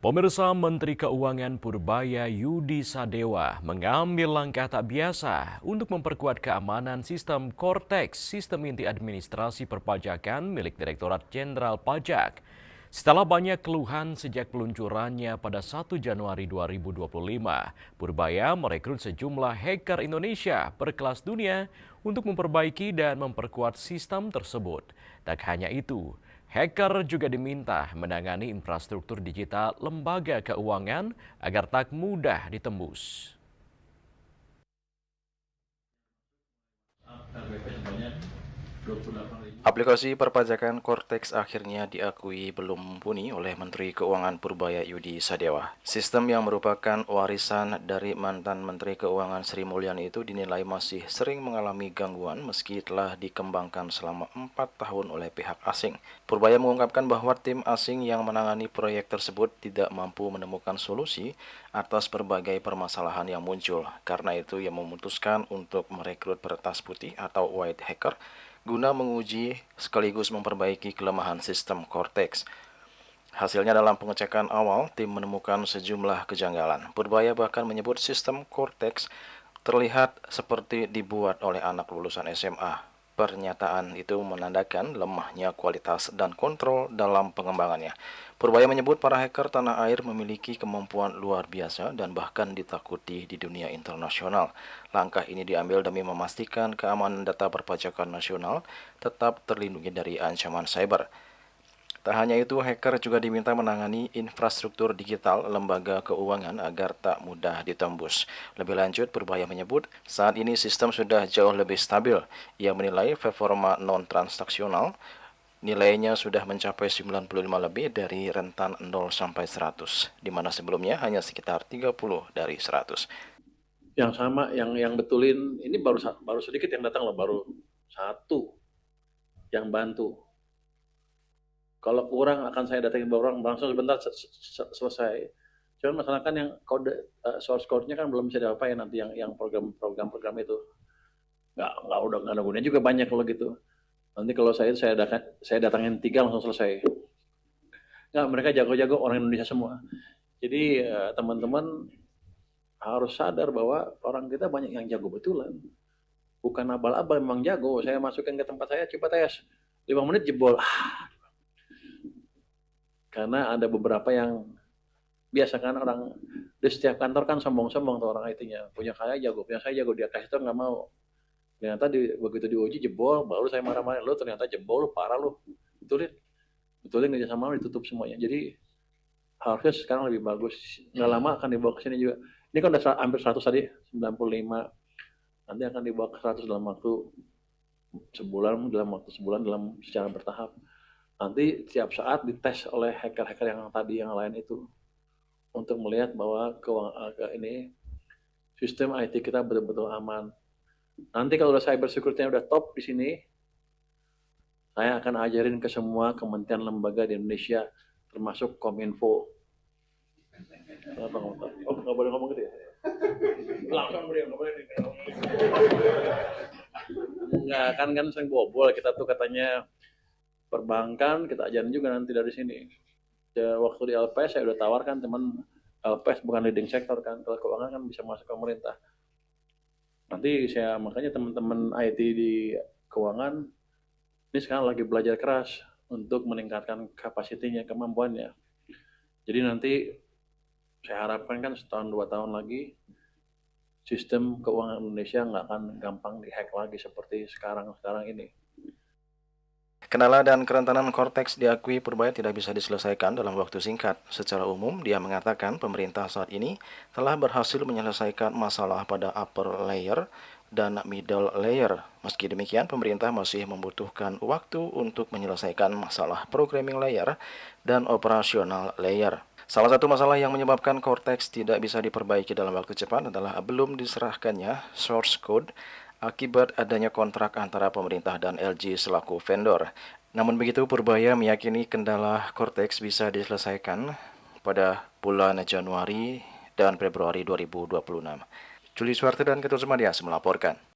Pemirsa, Menteri Keuangan Purbaya Yudi Sadewa mengambil langkah tak biasa untuk memperkuat keamanan sistem Cortex, sistem inti administrasi perpajakan milik Direktorat Jenderal Pajak. Setelah banyak keluhan sejak peluncurannya pada 1 Januari 2025, Purbaya merekrut sejumlah hacker Indonesia berkelas dunia untuk memperbaiki dan memperkuat sistem tersebut. Tak hanya itu, hacker juga diminta menangani infrastruktur digital lembaga keuangan agar tak mudah ditembus. Aplikasi perpajakan Cortex akhirnya diakui belum mumpuni oleh Menteri Keuangan Purbaya Yudi Sadewa. Sistem yang merupakan warisan dari mantan Menteri Keuangan Sri Mulyani itu dinilai masih sering mengalami gangguan meski telah dikembangkan selama 4 tahun oleh pihak asing. Purbaya mengungkapkan bahwa tim asing yang menangani proyek tersebut tidak mampu menemukan solusi atas berbagai permasalahan yang muncul. Karena itu ia memutuskan untuk merekrut peretas putih atau white hacker guna menguji sekaligus memperbaiki kelemahan sistem Cortex. Hasilnya dalam pengecekan awal, tim menemukan sejumlah kejanggalan. Purbaya bahkan menyebut sistem Cortex terlihat seperti dibuat oleh anak lulusan SMA. Pernyataan itu menandakan lemahnya kualitas dan kontrol dalam pengembangannya. Purbaya menyebut para hacker tanah air memiliki kemampuan luar biasa dan bahkan ditakuti di dunia internasional. Langkah ini diambil demi memastikan keamanan data perpajakan nasional tetap terlindungi dari ancaman cyber. Tak hanya itu, hacker juga diminta menangani infrastruktur digital lembaga keuangan agar tak mudah ditembus. Lebih lanjut, Purbaya menyebut saat ini sistem sudah jauh lebih stabil. Ia menilai performa non-transaksional nilainya sudah mencapai 95 lebih dari rentan 0 sampai 100, di mana sebelumnya hanya sekitar 30 dari 100. Yang sama, yang betulin, ini baru sedikit yang datang loh, baru satu yang bantu. Kalau kurang akan saya datangin orang langsung sebentar selesai. Cuman masalah kan yang kode source code-nya kan belum bisa diapain nanti yang program itu. Nggak ada gunanya juga banyak kalau gitu. Nanti kalau saya datangin 3 langsung selesai. Nggak, mereka jago-jago orang Indonesia semua. Jadi teman-teman harus sadar bahwa orang kita banyak yang jago betulan. Bukan abal-abal, memang jago. Saya masukin ke tempat saya, coba tes. 5 menit jebol. Karena ada beberapa yang biasa kan orang di setiap kantor kan sombong-sombong tuh orang IT-nya. Punya saya jago, dia kasih tau nggak mau. Ternyata begitu diuji jebol, baru saya marah-marah. Lo ternyata jebol, parah lo. Betulin kerja sama lo ditutup semuanya. Jadi harusnya sekarang lebih bagus. Nggak lama akan dibawa ke sini juga. Ini kan udah hampir 100 tadi, 95. Nanti akan dibawa ke 100 dalam waktu sebulan dalam secara bertahap. Nanti setiap saat dites oleh hacker-hacker yang tadi yang lain itu untuk melihat bahwa ini sistem IT kita betul-betul aman. Nanti kalau udah cyber security-nya udah top di sini, saya akan ajarin ke semua kementerian lembaga di Indonesia, termasuk Kominfo. Oh, nggak boleh ngomong gitu ya? Langsung beri, nggak boleh. Nggak, kan sering bobol kita tuh katanya perbankan, kita ajarin juga nanti dari sini. Waktu di LPS saya udah tawarkan teman LPS bukan leading sector kan, kalau keuangan kan bisa masuk ke pemerintah. Nanti makanya teman-teman IT di keuangan ini sekarang lagi belajar keras untuk meningkatkan kapasitinya, kemampuannya. Jadi nanti saya harapkan kan setahun 2 tahun lagi sistem keuangan Indonesia nggak akan gampang dihack lagi seperti sekarang ini. Kendala dan kerentanan Cortex diakui Purbaya tidak bisa diselesaikan dalam waktu singkat. Secara umum, dia mengatakan pemerintah saat ini telah berhasil menyelesaikan masalah pada upper layer dan middle layer. Meski demikian, pemerintah masih membutuhkan waktu untuk menyelesaikan masalah programming layer dan operasional layer. Salah satu masalah yang menyebabkan Cortex tidak bisa diperbaiki dalam waktu cepat adalah belum diserahkannya source code akibat adanya kontrak antara pemerintah dan LG selaku vendor. Namun begitu, Purbaya meyakini kendala Cortex bisa diselesaikan pada bulan Januari dan Februari 2026. Juli Suwarte dan Ketut Sumadias melaporkan.